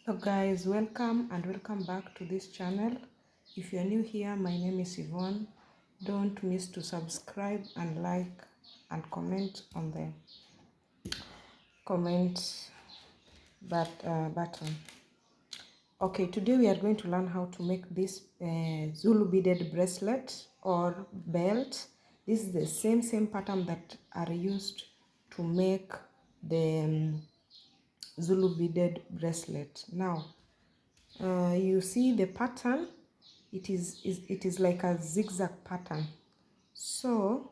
Hello guys, welcome and welcome back to this channel. If you're new here, my name is Yvonne. Don't miss to subscribe and like and comment on the comment button. Okay, today we are going to learn how to make this Zulu beaded bracelet or belt. This is the same pattern that are used to make the Zulu beaded bracelet. Now, you see the pattern, it is like a zigzag pattern. So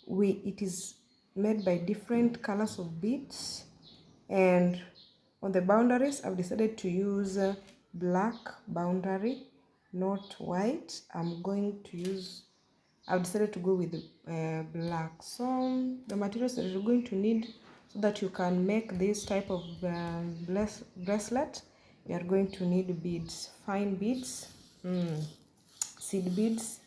it is made by different colors of beads, and on the boundaries I've decided to use black boundary, not white. I've decided to go with black. So the materials that you're going to need so that you can make this type of bracelet, you are going to need beads, fine beads, seed beads,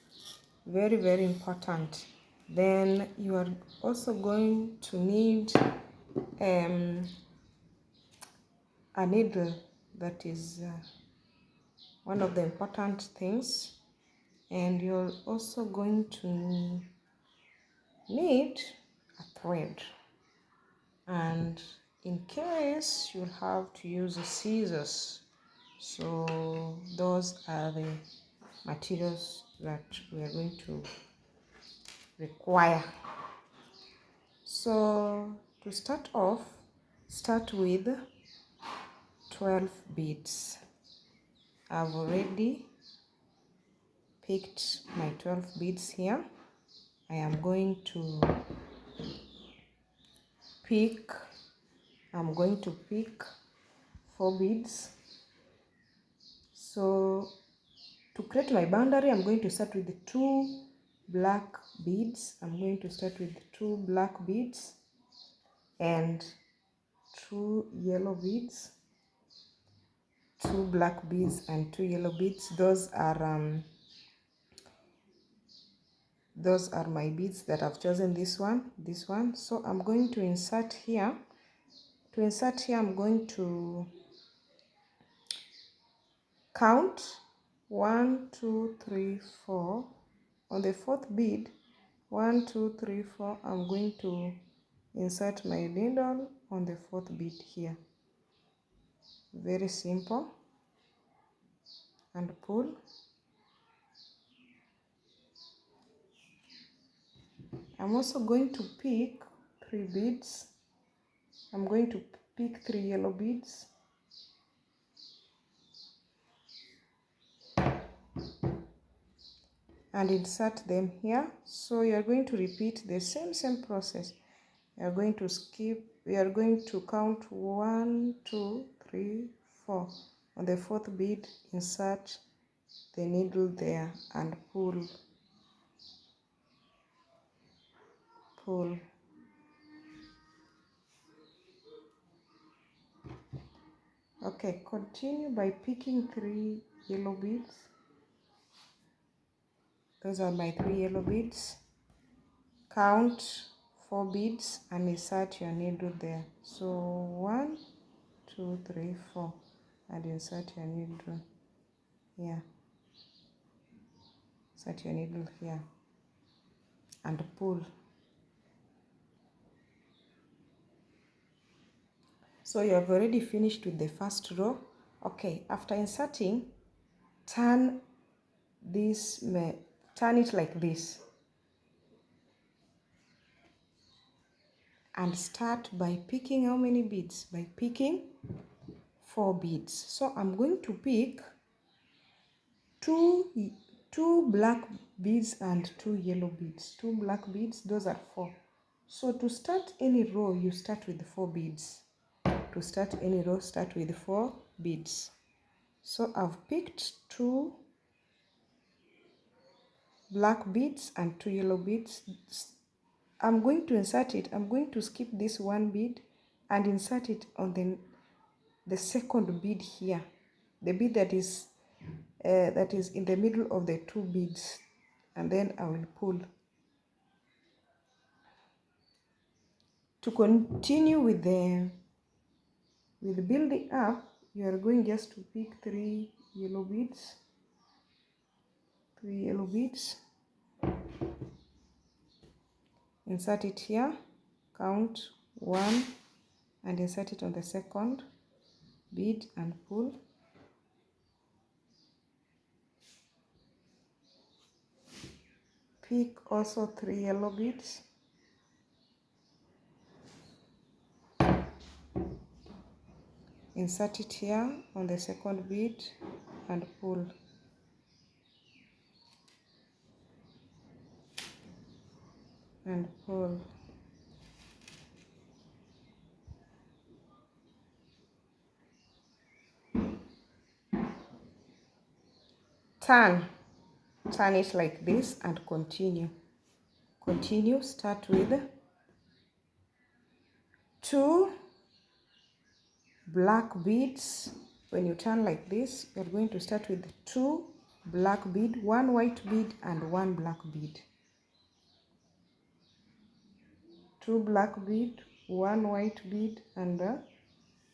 very important. Then you are also going to need a needle. That is one of the important things. And you're also going to need a thread, and in case you'll have to use scissors. So those are the materials that we are going to require. So to start off, start with 12 beads. I've already picked my 12 beads here. I am going to pick 4 beads. So to create my boundary, I'm going to start with 2 black beads. I'm going to start with 2 black beads and 2 yellow beads. 2 black beads and 2 yellow beads. Those are my beads that I've chosen. This one. So I'm going to insert here. To insert here, I'm going to count 1, 2, 3, 4. On the 4th bead, 1, 2, 3, 4, I'm going to insert my needle on the 4th bead here. Very simple. And pull. I'm also going to pick 3 beads. I'm going to pick 3 yellow beads. And insert them here. So you are going to repeat the same process. You are going to count 1, 2, 3, 4. On the 4th bead, insert the needle there and pull. Okay, continue by picking 3 yellow beads. Those are my 3 yellow beads. Count 4 beads and insert your needle there. So 1, 2, 3, 4, and insert your needle here. Insert your needle here and pull. So you have already finished with the first row. Okay, after inserting, turn it like this and start by picking how many beads? By picking 4 beads. So I'm going to pick two black beads and 2 yellow beads. 2 black beads, those are 4. So to start any row, you start with 4 beads. To start any row, start with 4 beads. So I've picked 2 black beads and 2 yellow beads. I'm going to insert it. I'm going to skip this 1 bead and insert it on the 2nd bead here, the bead that is in the middle of the 2 beads, and then I will pull. To continue with the building up, You are going just to pick 3 yellow beads. 3 yellow beads. Insert it here. Count 1 and insert it on the second bead and pull. Pick also 3 yellow beads. Insert it here on the second bead and pull. And pull. Turn it like this and continue. Start with 2 black beads. When you turn like this, you're going to start with 2 black bead, 1 white bead and 1 black bead. 2 black bead, 1 white bead and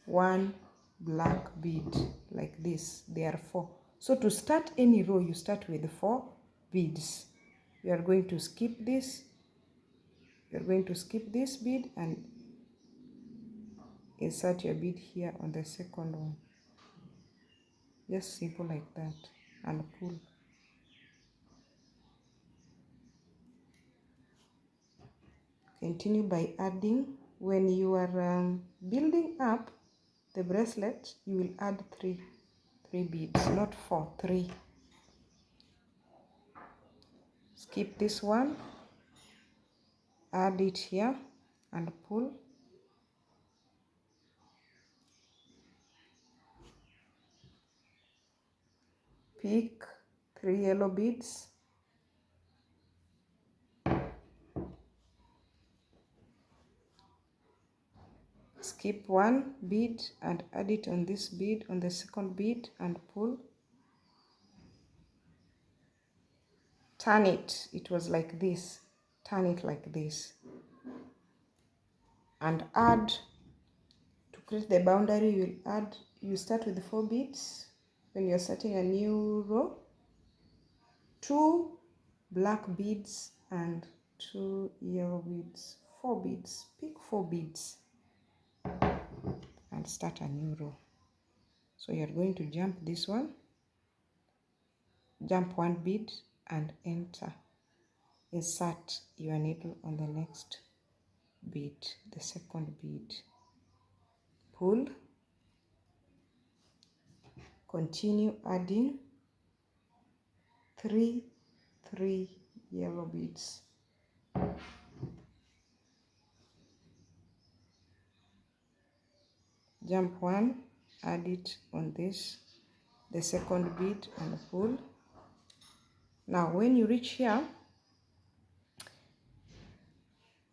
1 black bead, like this. There are 4. So to start any row, you start with 4 beads. You are going to skip this. You're going to skip this bead and insert your bead here on the second one. Just simple like that and pull. Continue by adding. When you are building up the bracelet, you will add 3 beads, not 4, 3. Skip this one, add it here and pull. Pick 3 yellow beads. Skip 1 bead and add it on this bead, on the second bead and pull. Turn it. It was like this. Turn it like this. And add, to create the boundary, you start with 4 beads. When you're starting a new row, 2 black beads and 2 yellow beads. 4 beads. Pick 4 beads and start a new row. So you're going to jump this one, jump 1 bead and enter. Insert your needle on the next bead, the second bead. Pull. Continue adding 3 yellow beads. Jump 1, add it on this, the second bead and pull. Now when you reach here,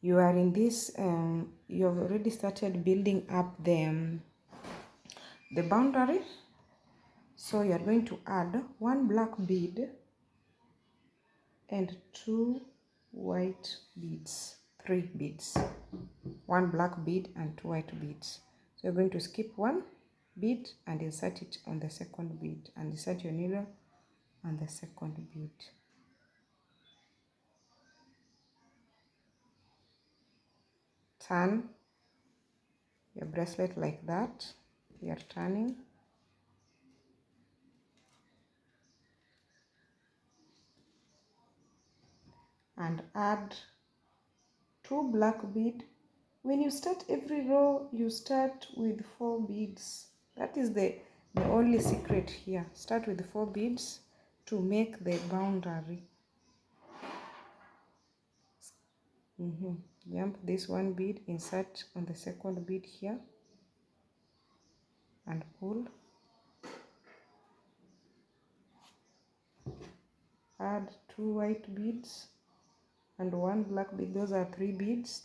you are in this, you have already started building up the boundary. So you are going to add 1 black bead and 2 white beads, 3 beads. 1 black bead and 2 white beads. So you're going to skip 1 bead and insert it on the second bead and insert your needle on the second bead. Turn your bracelet like that. You are turning. And add 2 black bead. When you start every row, you start with 4 beads. That is the only secret here. Start with 4 beads to make the boundary. Jump this 1 bead, insert on the second bead here and pull. Add 2 white beads and 1 black bead. Those are 3 beads.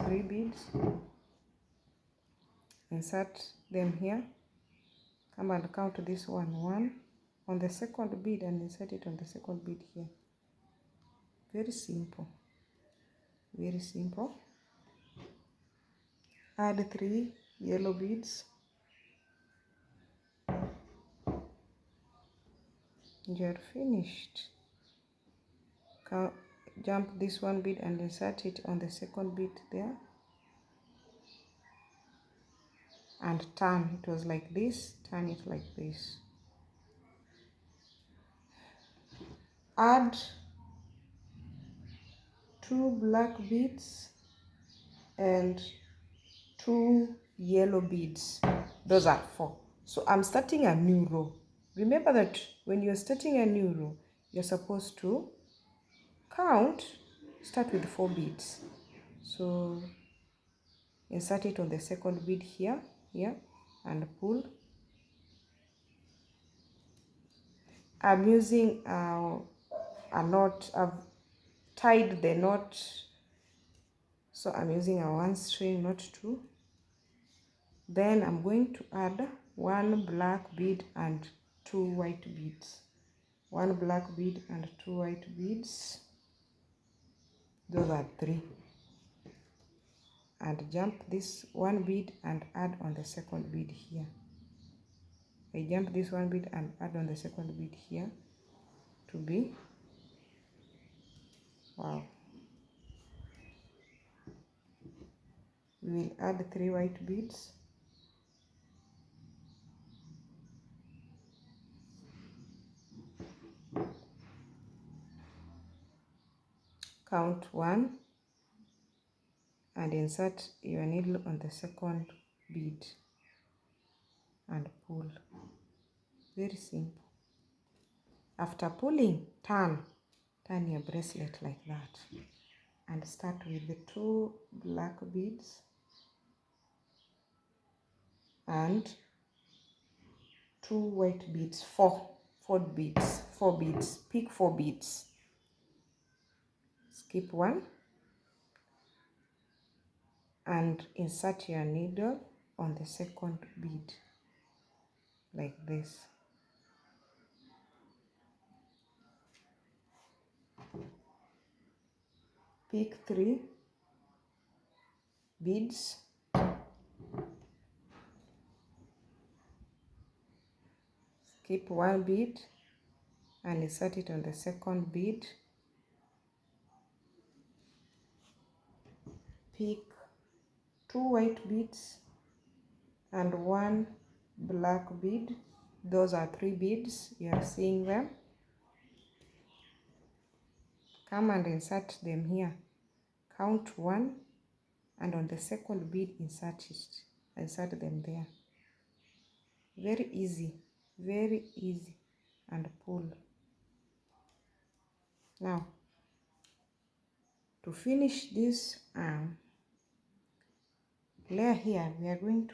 Insert them here. Come and count this one. 1 on the second bead and insert it on the second bead here. Very simple. Very simple. Add 3 yellow beads. You're finished. Jump this one bead and insert it on the second bead there, and turn. It was like this, turn it like this. Add 2 black beads and 2 yellow beads. Those are 4. So I'm starting a new row. Remember that when you're starting a new row, you're supposed to start with 4 beads. So insert it on the second bead here, and pull. I'm using a knot. I've tied the knot, so I'm using a 1 string, not 2. Then I'm going to add 1 black bead and 2 white beads. 1 black bead and 2 white beads. Those are 3. And jump this 1 bead and add on the second bead here. I jump this 1 bead and add on the second bead here to be, wow. We will add 3 white beads. Count 1 and insert your needle on the second bead and pull. Very simple. After pulling, turn your bracelet like that, and start with the 2 black beads and 2 white beads. 4 beads. Pick 4 beads. Skip 1 and insert your needle on the second bead like this. Pick 3 beads. Skip 1 bead and insert it on the second bead. Pick 2 white beads and 1 black bead. Those are 3 beads. You are seeing them. Come and insert them here. Count 1 and on the second bead insert them there. Very easy, and pull. Now to finish this layer here, we are going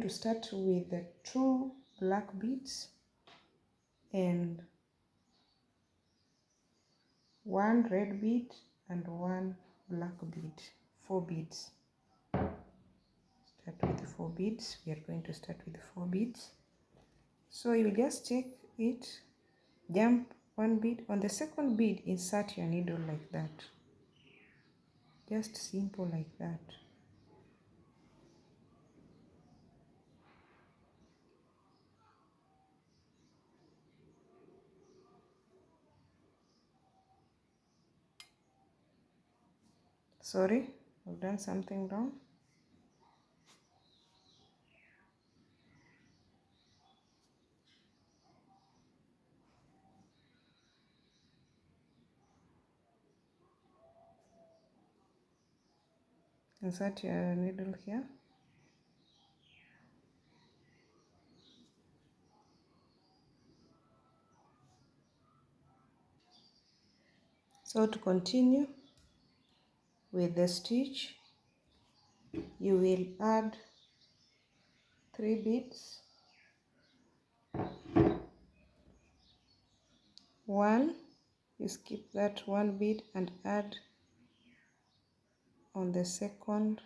to start with the 2 black beads and 1 red bead and 1 black bead. 4 beads. Start with 4 beads. We are going to start with 4 beads. So you just check it, jump 1 bead. On the second bead, insert your needle like that. Just simple like that. Sorry, I've done something wrong. Insert your needle here. So to continue with the stitch, you will add 3 beads. 1, you skip that 1 bead and add on the second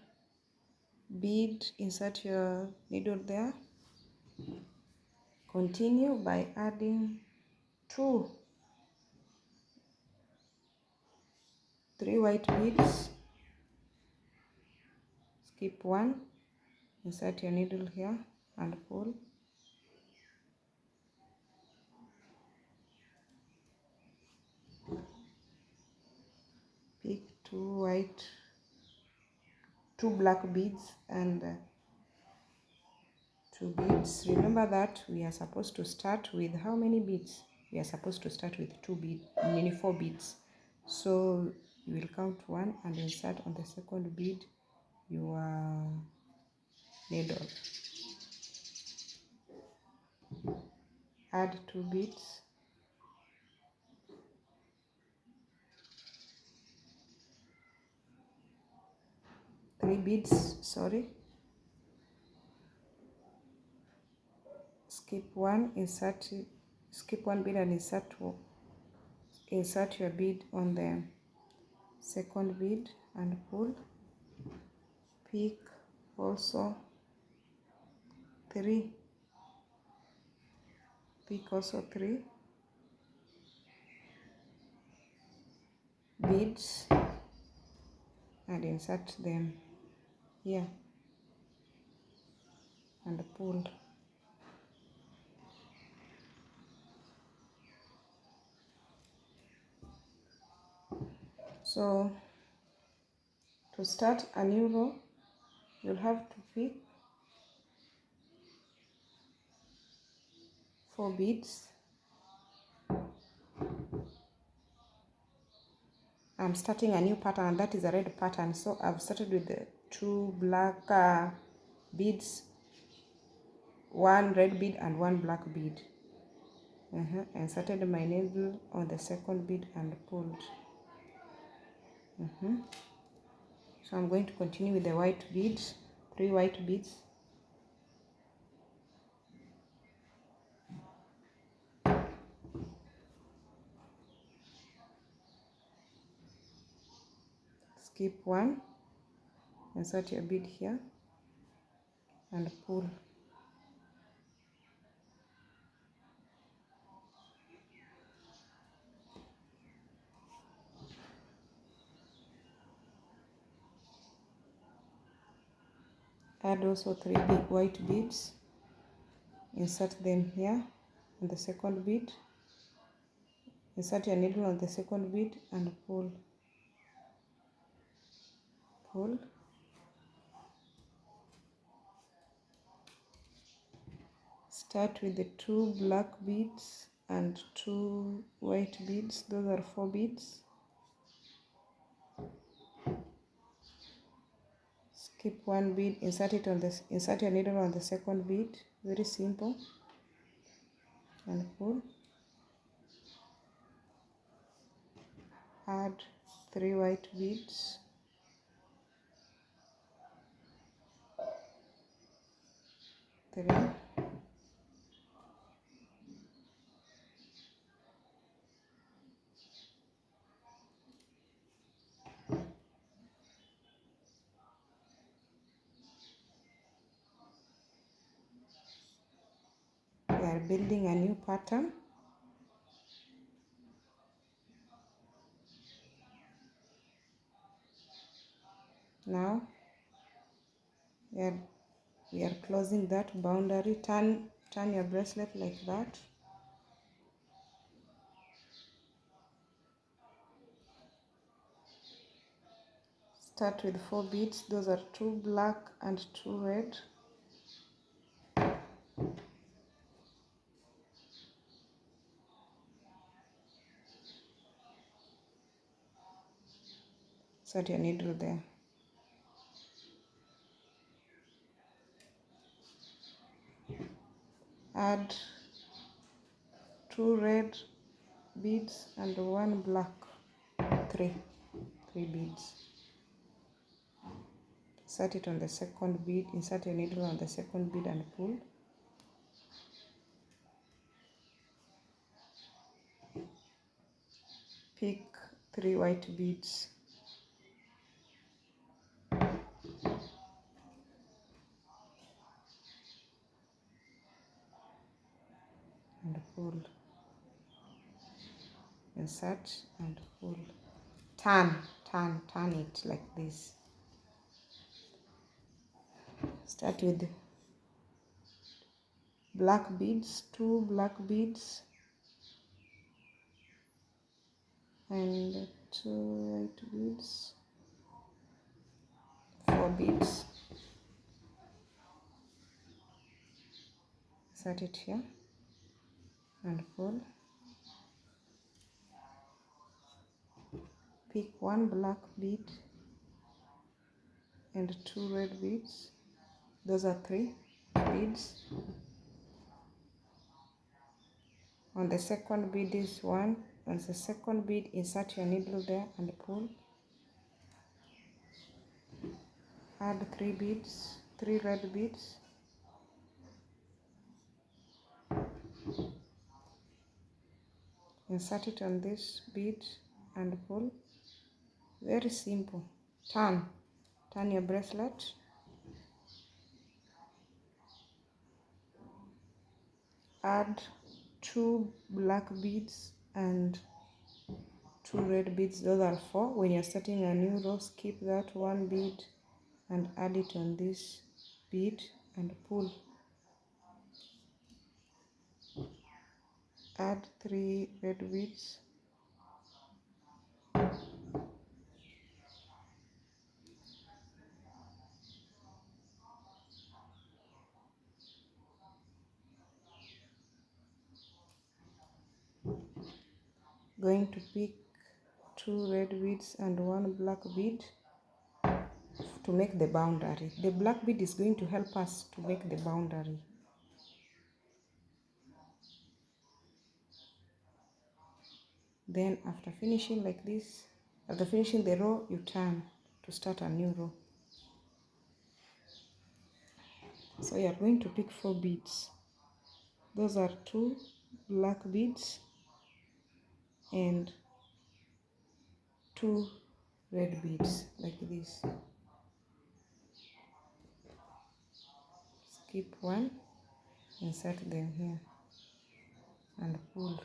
bead. Insert your needle there. Continue by adding 3 white beads. Skip 1, insert your needle here and pull. two black beads and 2 beads. Remember that we are supposed to start with how many beads? We are supposed to start with 2 beads, meaning 4 beads. So you will count 1 and insert on the second bead your needle. Add 2 beads. Three beads, sorry. Skip 1, skip 1 bead and insert your bead on the second bead and pull. Pick also 3. Pick also 3 beads and insert them here and pull. So to start a new row, you'll have to pick 4 beads. I'm starting a new pattern, and that is a red pattern, so I've started with the 2 black beads, 1 red bead and 1 black bead. Inserted my needle on the second bead and pulled. So I'm going to continue with the white beads, 3 white beads. Skip 1, insert your bead here and pull. Add also 3 big white beads, insert them here on the second bead, insert your needle on the second bead and pull. Pull. Start with the 2 black beads and 2 white beads, those are 4 beads. Skip 1 bead, insert your needle on the second bead, very simple, and pull. Add 3 white beads. Three. We are building a new pattern. Now we are closing that boundary. Turn your bracelet like that. Start with 4 beads, those are 2 black and 2 red. Insert your needle there. Add 2 red beads and 1 black. 3 beads. Insert it on the second bead, insert your needle on the second bead and pull. Pick 3 white beads. And pull. Insert and pull. Turn it like this. Start with black beads, 2 black beads and 2 white beads. 4 beads, set it here and pull. Pick 1 black bead and 2 red beads. Those are 3 beads. On the second bead is 1. On the second bead, insert your needle there and pull. Add 3 beads, 3 red beads. Insert it on this bead and pull. Very simple. Turn your bracelet. Add 2 black beads and 2 red beads. Those are 4. When you're starting a new row, skip that 1 bead and add it on this bead and pull. Add 3 red beads. Going to pick 2 red beads and 1 black bead to make the boundary. The black bead is going to help us to make the boundary. Then after finishing like this, after finishing the row, you turn to start a new row. So you are going to pick 4 beads. Those are 2 black beads and 2 red beads, like this. Skip 1, insert them here and pull.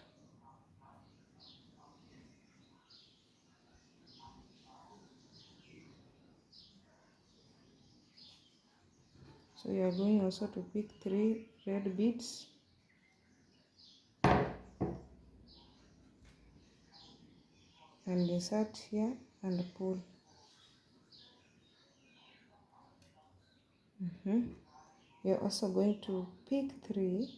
So you are going also to pick 3 red beads and insert here and pull. You're also going to pick 3.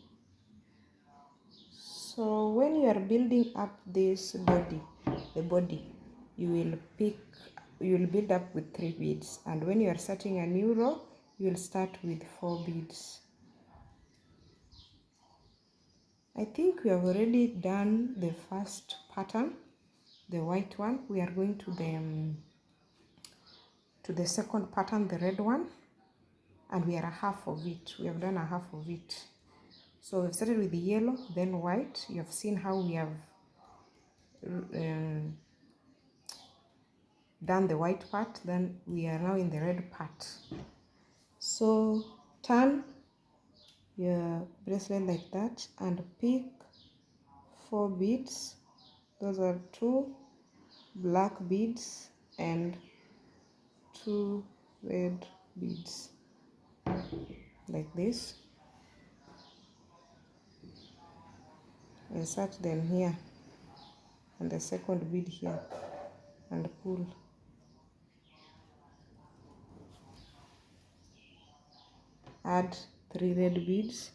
So when you are building up this body, the body, you will build up with 3 beads, and when you are starting a new row, you will start with 4 beads. I think we have already done the first pattern, the white one. We are going to the second pattern, the red one, and we are a half of it. We have done a half of it. So we've started with the yellow, then white. You have seen how we have done the white part, then we are now in the red part. So turn your bracelet like that and pick 4 beads. Those are 2 black beads and 2 red beads, like this. Insert them here and the second bead here and pull. Add 3 red beads.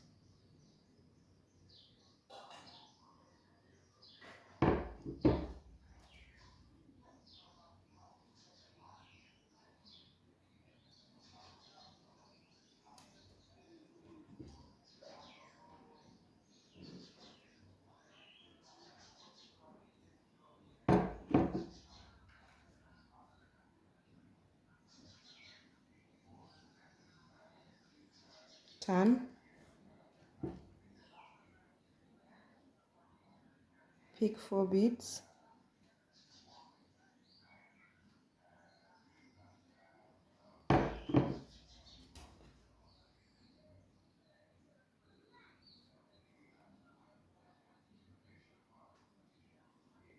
Turn. Pick 4 beads.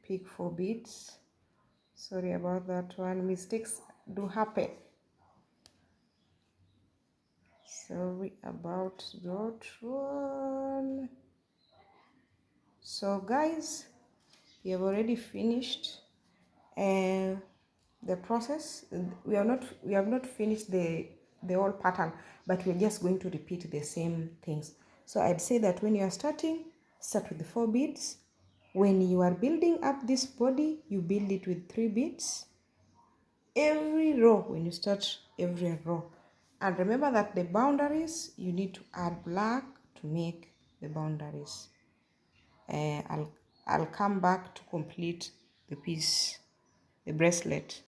Pick 4 beads. Sorry about that one. Mistakes do happen. Sorry about that one. So guys, we have already finished the process. We have not finished the whole pattern, but we're just going to repeat the same things. So I'd say that when you are starting, start with 4 beads. When you are building up this body, you build it with 3 beads every row. When you start every row, and remember that the boundaries, you need to add black to make the boundaries. I'll come back to complete the piece, the bracelet.